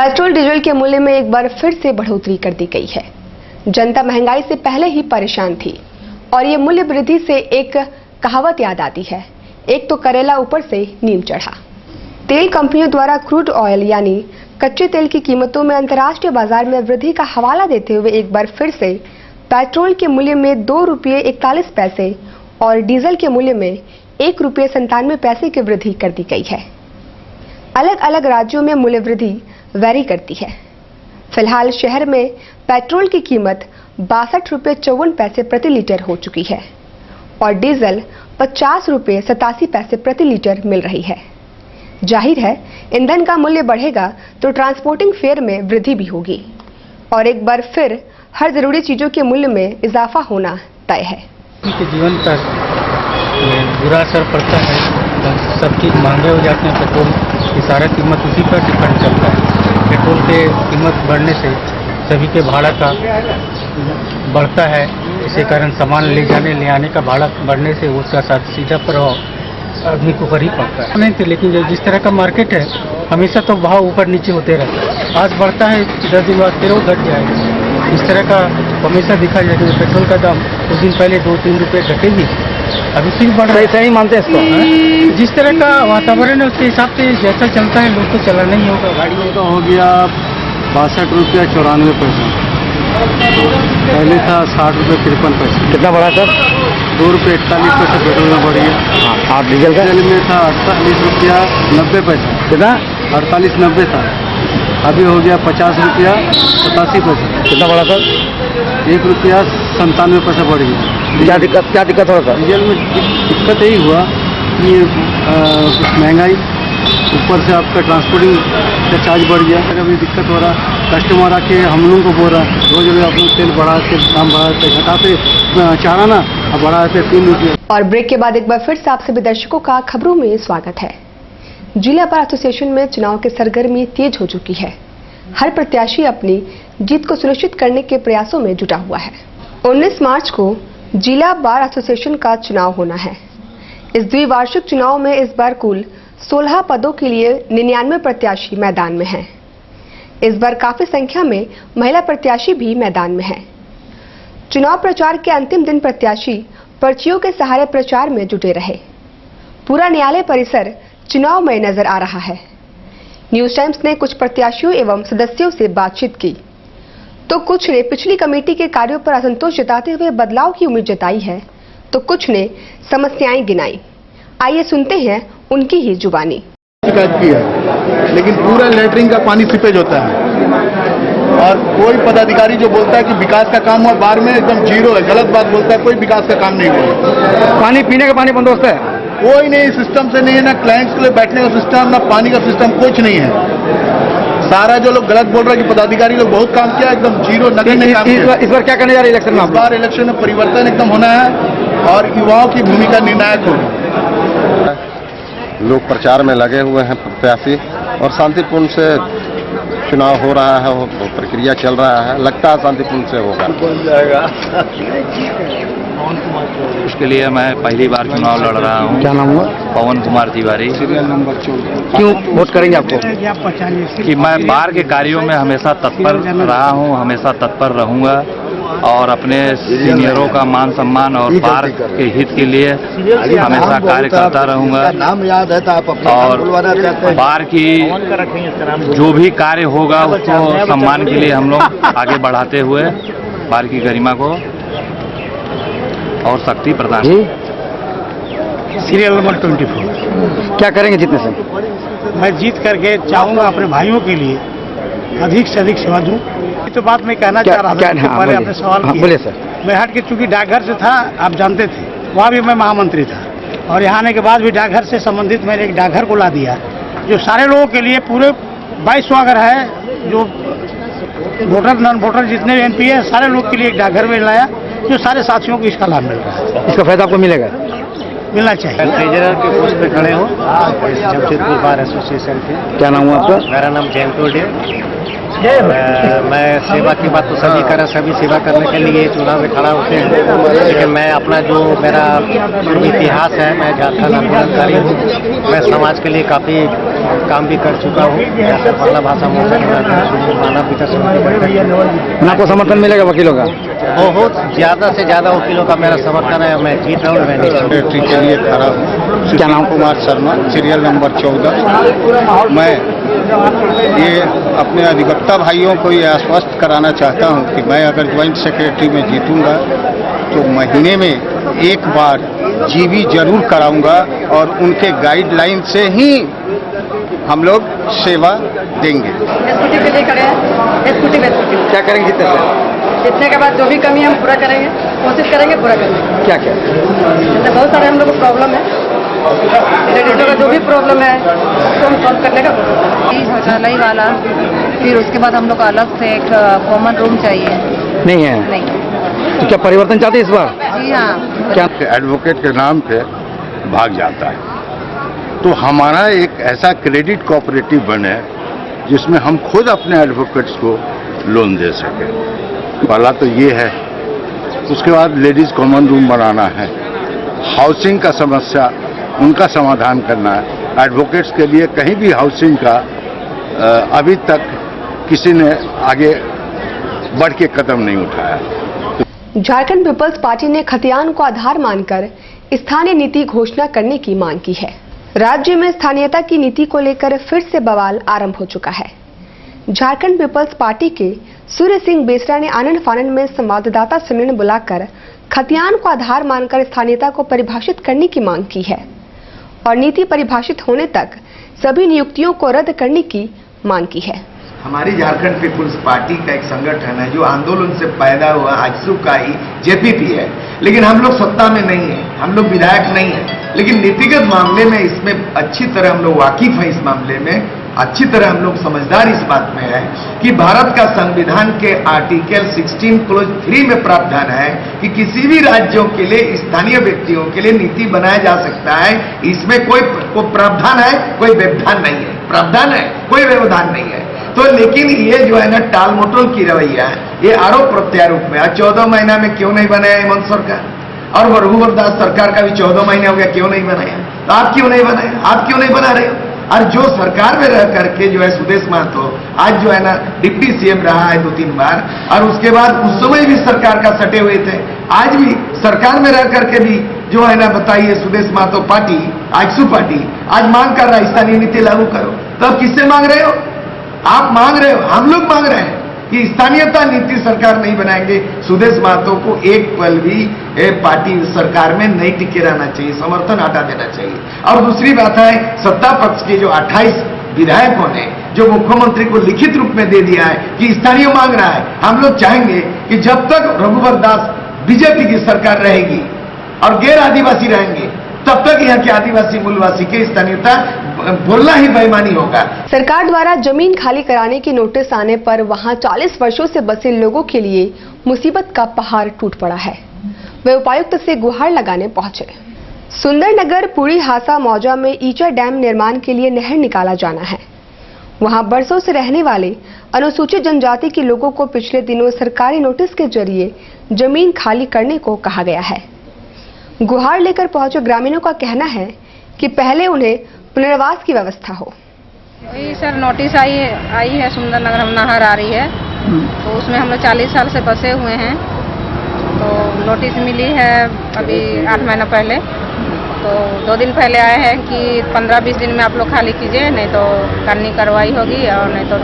Petrol diesel के मूल्य में एक बार फिर से बढ़ोतरी कर दी गई है। जनता महंगाई से पहले ही परेशान थी और ये मूल्य वृद्धि से एक कहावत याद आती है, एक तो करेला ऊपर से नीम चढ़ा। तेल कंपनियों द्वारा क्रूड ऑयल यानी कच्चे तेल की कीमतों में अंतर्राष्ट्रीय बाजार में वृद्धि का हवाला देते हुए एक बार फिर से पेट्रोल के मूल्य में 2 रुपये 41 पैसे और डीजल के मूल्य में 1 रुपये 97 पैसे की वृद्धि कर दी गई है। अलग अलग राज्यों में मूल्य वृद्धि वैरी करती है। फिलहाल शहर में पेट्रोल की कीमत 62 रुपये 54 पैसे प्रति लीटर हो चुकी है और डीजल 50 रुपये 87 पैसे प्रति लीटर मिल रही है। जाहिर है, ईंधन का मूल्य बढ़ेगा तो ट्रांसपोर्टिंग फेयर में वृद्धि भी होगी और एक बार फिर हर जरूरी चीजों के मूल्य में इजाफा होना तय है। जीवन पर बुरा असर पड़ता है, सब चीज महंगे हो जाते हैं। पेट्रोल की सारा कीमत उसी पर डिपेंड करता है। पेट्रोल के कीमत बढ़ने से सभी के भाड़ा का बढ़ता है, इसी कारण सामान ले जाने ले आने का भाड़ा बढ़ने से उसका सीधा प्रभाव आदमी को ऊपर ही पड़ता है। नहीं थे, लेकिन जिस तरह का मार्केट है हमेशा तो भाव ऊपर नीचे होते रहता है। आज बढ़ता है, 10 दिन बाद फिर वो घट जाएगा। इस तरह का हमेशा दिखा जाएगा। पेट्रोल का दाम कुछ दिन पहले 2-3 रुपये घटेगी, अभी फिर बढ़ रहा है। ऐसा ही मानते हैं इसको। जिस तरह का वातावरण है उसके हिसाब से जैसा चलता है लोग तो चलाना ही होगा। गाड़ियों का हो गया 62 रुपया 94 पैसा, पहले था 60 रुपये 53 पैसे। कितना बढ़ा सर? 2 रुपये 41 पैसे पेट्रोल में बढ़ गया। और डीजल का? डीजल में था 48 रुपया 90 पैसा। कितना? 48-90 था, अभी हो गया 50 रुपया 87 पैसा। कितना बढ़ा सर? 1 रुपया 97 पैसा बढ़ गया। क्या दिक्कत हो रहा? डीजल में दिक्कत यही हुआ कि महंगाई, ऊपर से आपका ट्रांसपोर्टिंग का चार्ज बढ़ गया। अभी दिक्कत हो रहा, कस्टमर आके हम लोगों को बोल रहा रोज रोज आप लोग तेल बढ़ाते, दाम बढ़ाते, घटाते चाह रहा ना, अब बढ़ाते 3 रुपये। और ब्रेक के बाद एक बार फिर से आप सभी दर्शकों का खबरों में स्वागत है। जिला बार एसोसिएशन में चुनाव की सरगर्मी तेज हो चुकी है। हर प्रत्याशी अपनी जीत को सुनिश्चित करने के प्रयासों में जुटा हुआ है। 19 मार्च को जिला बार एसोसिएशन का चुनाव होना है। इस द्विवार्षिक चुनाव में इस बार कुल 16 पदों के लिए 99 प्रत्याशी मैदान में हैं। इस बार काफी संख्या में महिला प्रत्याशी भी मैदान में हैं। चुनाव प्रचार के अंतिम दिन प्रत्याशी पर्चियों के सहारे प्रचार में जुटे रहे। पूरा न्यायालय परिसर चुनावमय नजर आ रहा है। न्यूज टाइम्स ने कुछ प्रत्याशियों एवं सदस्यों से बातचीत की तो कुछ ने पिछली कमेटी के कार्यों पर असंतोष जताते हुए बदलाव की उम्मीद जताई है, तो कुछ ने समस्याएं गिनाई। आइए सुनते हैं उनकी ही जुबानी। शिकायत की है, लेकिन पूरा लैटरिन का पानी सीपेज होता है और कोई पदाधिकारी जो बोलता है कि विकास का काम हुआ, बार में एकदम जीरो है, गलत बात बोलता है। कोई विकास का काम नहीं हुआ। पानी पीने का पानी बंदोबस्त है? कोई नहीं, सिस्टम से नहीं है, ना क्लाइंट्स के लिए बैठने का सिस्टम, ना पानी का सिस्टम, कुछ नहीं है। सारा जो लोग गलत बोल रहे हैं कि पदाधिकारी लोग बहुत काम किया, एकदम जीरो नगण्य काम किया। इस बार क्या करने जा रहे हैं इलेक्शन में? इस बार इलेक्शन में परिवर्तन एकदम होना है और युवाओं की भूमिका निर्णायक होगी। लोग प्रचार में लगे हुए हैं प्रत्याशी और शांतिपूर्ण से चुनाव हो रहा है, वो प्रक्रिया चल रहा है, लगता है शांतिपूर्ण से होगा। इसके लिए मैं पहली बार चुनाव लड़ रहा हूँ। क्या नाम हुआ? पवन कुमार तिवारी। क्यों वोट करेंगे आपको? कि मैं बार के कार्यों में हमेशा तत्पर रहा हूँ, हमेशा तत्पर रहूँगा और अपने सीनियरों का मान सम्मान और बार के हित के लिए हमेशा कार्य करता रहूँगा। नाम याद है तो आप और बार की जो भी कार्य होगा उसको सम्मान के लिए हम लोग आगे बढ़ाते हुए बार की गरिमा को और शक्ति प्रदान। Serial number 24। क्या करेंगे जीतने से? मैं जीत करके चाहूंगा अपने भाइयों के लिए अधिक से अधिक सेवा दूं। तो बात मैं कहना चाह रहा था, पहले आपने सवाल किया। बोलिए सर। मैं हट के चूंकि डाकघर से था, आप जानते थे, वहाँ भी मैं महामंत्री था और यहाँ आने के बाद भी डाकघर से संबंधित मैंने एक डाकघर को ला दिया जो सारे लोगों के लिए पूरे 2200 अगर है जो वोटर नॉन वोटर जितने भी MP है सारे लोग के लिए एक डाकघर में लाया जो सारे साथियों को इसका लाभ मिल रहा है। इसका फायदा आपको मिलेगा? मिलना चाहिए। ट्रेजरर के पोस्ट पे खड़े हो जमशेदपुर बार एसोसिएशन के। क्या नाम हुआ आपका? मेरा नाम जयंत है। मैं सेवा की बात तो सभी करें, सभी सेवा करने के लिए चुनाव में खड़ा होते हैं, लेकिन मैं अपना जो मेरा इतिहास है, मैं झारखंड आंदोलनकारी हूँ। मैं समाज के लिए काफ़ी काम भी कर चुका हूँ। जैसे बांग्ला भाषा मोर्चा मानव विकास आपको समर्थन मिलेगा वकीलों का? बहुत ज़्यादा से ज़्यादा वकीलों का मेरा समर्थन है। मैं जीत रहा हूँ। मैं सेक्रेटरी के लिए खड़ा हूँ। क्या नाम? Kumar Sharma, serial number 14। मैं ये अपने अधिवक्ता भाइयों को ये आश्वस्त कराना चाहता हूँ कि मैं अगर ज्वाइंट सेक्रेटरी में जीतूंगा तो महीने में एक बार जीवी जरूर कराऊंगा और उनके गाइडलाइन से ही हम लोग सेवा देंगे। स्कूटी के लिए खड़े हैं, स्कूटी में क्या करेंगे जीतने से? जीतने के बाद जो भी कमी हम पूरा करेंगे, कोशिश करेंगे पूरा करने। क्या क्या? जैसे बहुत सारे हम लोग को प्रॉब्लम है, लेडीजों का जो भी प्रॉब्लम है उसको हम सॉल्व करने का शौचालय वाला, फिर उसके बाद हम लोग को अलग से एक कॉमन रूम चाहिए। नहीं है? नहीं। तो क्या परिवर्तन चाहते हैं इस बार? जी हाँ। क्या? एडवोकेट के नाम पे भाग जाता है, तो हमारा एक ऐसा क्रेडिट कोऑपरेटिव बने जिसमें हम खुद अपने एडवोकेट्स को लोन दे सकें। पहला तो ये है। उसके बाद लेडीज कॉमन रूम बनाना है, हाउसिंग का समस्या उनका समाधान करना है। एडवोकेट्स के लिए कहीं भी हाउसिंग का अभी तक किसी ने आगे बढ़ के कदम नहीं उठाया। झारखंड पीपल्स पार्टी ने खतियान को आधार मानकर स्थानीय नीति घोषणा करने की मांग की है। राज्य में स्थानीयता की नीति को लेकर फिर से बवाल आरंभ हो चुका है। झारखंड पीपल्स पार्टी के सूर्य सिंह बेसरा ने आनंद फानंद में संवाददाता सम्मेलन बुलाकर खतियान को आधार मानकर स्थानीयता को परिभाषित करने की मांग की है और नीति परिभाषित होने तक सभी नियुक्तियों को रद्द करने की मांग की है। हमारी झारखंड पीपुल्स पार्टी का एक संगठन है जो आंदोलन से पैदा हुआ आजसू का ही जेपीपी है, लेकिन हम लोग सत्ता में नहीं है, हम लोग विधायक नहीं है, लेकिन नीतिगत मामले में इसमें अच्छी तरह हम लोग वाकिफ है। इस मामले में अच्छी तरह हम लोग समझदार इस बात में है कि भारत का संविधान के आर्टिकल 16 क्लोज 3 में प्रावधान है कि किसी भी राज्यों के लिए स्थानीय व्यक्तियों के लिए नीति बनाया जा सकता है। इसमें कोई प्रावधान है, कोई व्यवधान नहीं है। प्रावधान है, कोई व्यवधान नहीं है। तो लेकिन ये जो है ना टाल मटोल की रवैया है, ये आरोप प्रत्यारोप में। 14 महीना में क्यों नहीं बनाया हेमंत सरकार, और रघुवर दास सरकार का भी 14 महीने हो गया, क्यों नहीं बनाया? तो आप क्यों नहीं बनाए? आप क्यों नहीं बना रहे हो? और जो सरकार में रह करके जो है सुदेश महतो आज जो है ना डिप्टी सीएम रहा है 2-3 बार, और उसके बाद उस समय भी सरकार का सटे हुए थे। आज भी सरकार में रह करके भी जो है ना बताइए सुदेश महतो पार्टी, आजसू पार्टी आज मांग कर रहा है स्थानीय नीति लागू करो। तो अब किससे मांग रहे हो? आप मांग रहे हो, हम लोग मांग रहे हैं कि स्थानीयता नीति सरकार नहीं बनाएंगे। सुदेश महतो को एक पल भी पार्टी सरकार में नहीं टिके रहना चाहिए, समर्थन हटा देना चाहिए। और दूसरी बात है, सत्ता पक्ष के जो 28 विधायकों ने जो मुख्यमंत्री को लिखित रूप में दे दिया है कि स्थानीय मांग रहा है, हम लोग चाहेंगे कि जब तक रघुवर दास बीजेपी की सरकार रहेगी और गैर आदिवासी रहेंगे, तब तक यहाँ के आदिवासी मूलवासी के स्थानीयता बोलना ही बेईमानी होगा। सरकार द्वारा जमीन खाली कराने की नोटिस आने पर वहां 40 वर्षों से बसे लोगों के लिए मुसीबत का पहाड़ टूट पड़ा है। वे उपायुक्त से गुहार लगाने पहुंचे। सुंदरनगर, पुरी, हासा, मौजा में ईचा डैम निर्माण के लिए नहर निकाला जाना है। वहां बरसों से रहने वाले अनुसूचित जनजाति के लोगों को पिछले दिनों सरकारी नोटिस के जरिए जमीन खाली करने को कहा गया है। गुहार लेकर पहुंचे ग्रामीणों का कहना है कि पहले उन्हें पुनर्वास की व्यवस्था हो। वही सर नोटिस आई है सुंदरनगर हम नहर आ रही है, तो उसमें हम लोग 40 साल से बसे हुए हैं। तो नोटिस मिली है अभी 8 महीना पहले, तो 2 दिन पहले आए हैं कि 15-20 दिन में आप लोग खाली कीजिए, नहीं तो कानूनी कार्रवाई होगी और नहीं तो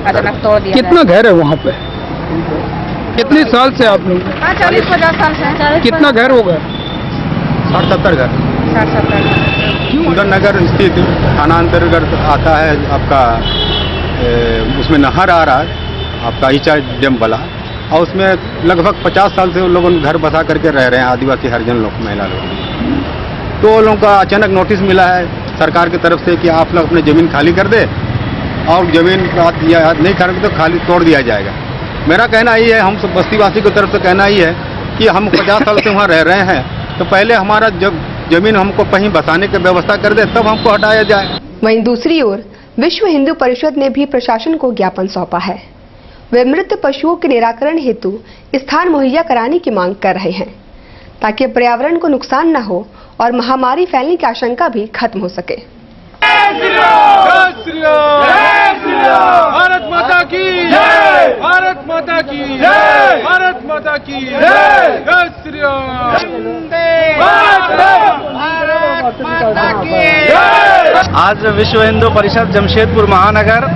अचानक तोड़ दिया। कितना घर है वहाँ पे? कितने साल से आप लोग? 40-50 साल से। कितना घर होगा? 60-70 घर। 60-70 सुंदरनगर स्थित थाना अंतर्गत आता है आपका, उसमें नहर आ रहा है आपका ईचा डैम वाला, और उसमें लगभग 50 साल से उन लोगों ने घर बसा करके रह रहे हैं, आदिवासी हरिजन लोग, महिला लोग। तो उन लोगों का अचानक नोटिस मिला है सरकार की तरफ से कि आप लोग अपनी ज़मीन खाली कर दे, और ज़मीन नहीं खरीदे तो खाली तोड़ दिया जाएगा। मेरा कहना ये है, हम सब बस्तीवासी की तरफ से कहना ही है कि हम 50 साल से वहाँ रह रहे हैं, तो पहले हमारा जब जमीन हमको कहीं बसाने की व्यवस्था कर दे, तब हमको हटाया जाए। वहीं दूसरी ओर विश्व हिंदू परिषद ने भी प्रशासन को ज्ञापन सौंपा है। वे मृत पशुओं के निराकरण हेतु स्थान मुहैया कराने की मांग कर रहे हैं ताकि पर्यावरण को नुकसान न हो और महामारी फैलने की आशंका भी खत्म हो सके। भारत माता की जय, भारत माता की जय, भारत माता की जय, जय श्री राम। आज विश्व हिंदू परिषद जमशेदपुर महानगर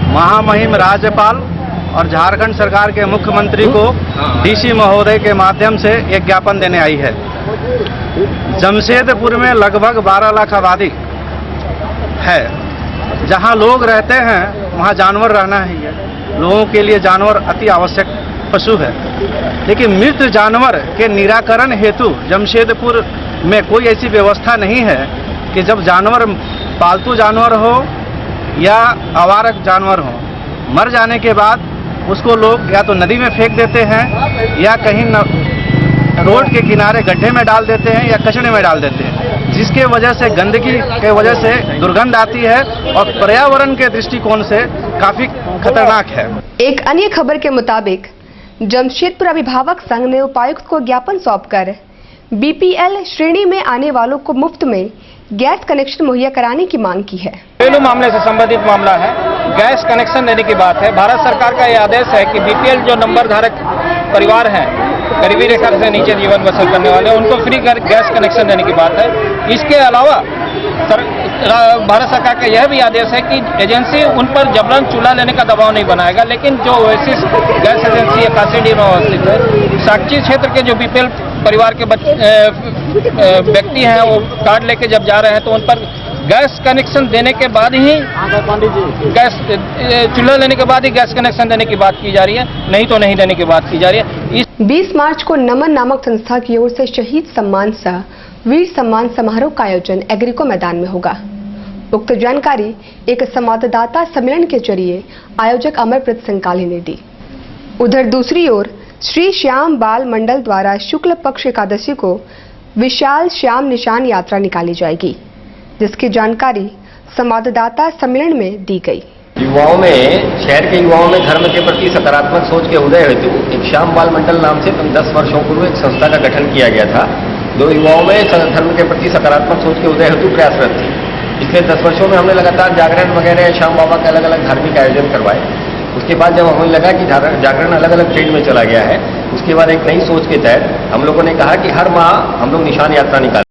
महामहिम राज्यपाल और झारखंड सरकार के मुख्यमंत्री को डीसी महोदय के माध्यम से एक ज्ञापन देने आई है। जमशेदपुर में लगभग 12 लाख आबादी है। जहां लोग रहते हैं वहां जानवर रहना ही है। लोगों के लिए जानवर अति आवश्यक पशु है, लेकिन मृत जानवर के निराकरण हेतु जमशेदपुर में कोई ऐसी व्यवस्था नहीं है कि जब जानवर पालतू जानवर हो या आवारा जानवर हो, मर जाने के बाद उसको लोग या तो नदी में फेंक देते हैं या कहीं रोड के किनारे गड्ढे में डाल देते हैं या कचरे में डाल देते हैं, जिसके वजह से गंदगी के वजह से दुर्गंध आती है और पर्यावरण के दृष्टिकोण से काफी खतरनाक है। एक अन्य खबर के मुताबिक जमशेदपुर अभिभावक संघ ने उपायुक्त को ज्ञापन सौंपकर बीपीएल श्रेणी में आने वालों को मुफ्त में गैस कनेक्शन मुहैया कराने की मांग की है। घरेलू मामले से संबंधित मामला है, गैस कनेक्शन देने की बात है। भारत सरकार का यह आदेश है कि बीपीएल जो नंबर धारक परिवार हैं, गरीबी रेखा से नीचे जीवन बसर करने वाले, उनको फ्री गैस कनेक्शन देने की बात है। इसके अलावा भारत सरकार का यह भी आदेश है कि एजेंसी उन पर जबरन चूल्हा लेने का दबाव नहीं बनाएगा, लेकिन जो ओएसिस गैस एजेंसी है कासीडीह में अवस्थित है, साक्षी क्षेत्र के जो बीपीएल परिवार के व्यक्ति हैं वो कार्ड लेके जब जा रहे हैं तो उन पर गैस कनेक्शन देने के बाद ही गैस चूल्हा लेने के बाद ही गैस कनेक्शन देने की बात की जा रही है, नहीं तो नहीं देने की बात की जा रही है। 20 मार्च को नमन नामक संस्था की ओर से शहीद सम्मान सह वीर सम्मान समारोह का आयोजन एग्रीको मैदान में होगा। उक्त जानकारी एक संवाददाता सम्मेलन के जरिए आयोजक अमरप्रीत संकाली ने दी। उधर दूसरी ओर श्री श्याम बाल मंडल द्वारा शुक्ल पक्ष एकादशी को विशाल श्याम निशान यात्रा निकाली जाएगी, जिसकी जानकारी संवाददाता सम्मेलन में दी गई। युवाओं में, शहर के युवाओं में धर्म के प्रति सकारात्मक सोच के उदय हेतु एक श्याम बाल मंडल नाम से 10 वर्षों पूर्व एक संस्था का गठन किया गया था, जो युवाओं में धर्म के प्रति सकारात्मक सोच के उदय हेतु प्रयासरत थी। पिछले 10 वर्षों में हमने लगातार जागरण वगैरह श्याम बाबा के अलग अलग धार्मिक आयोजन करवाए। उसके बाद जब हमें लगा कि जागरण अलग अलग ट्रेंड में चला गया है, उसके बाद एक नई सोच के तहत हम लोगों ने कहा कि हर माह हम लोग निशान यात्रा निकालें।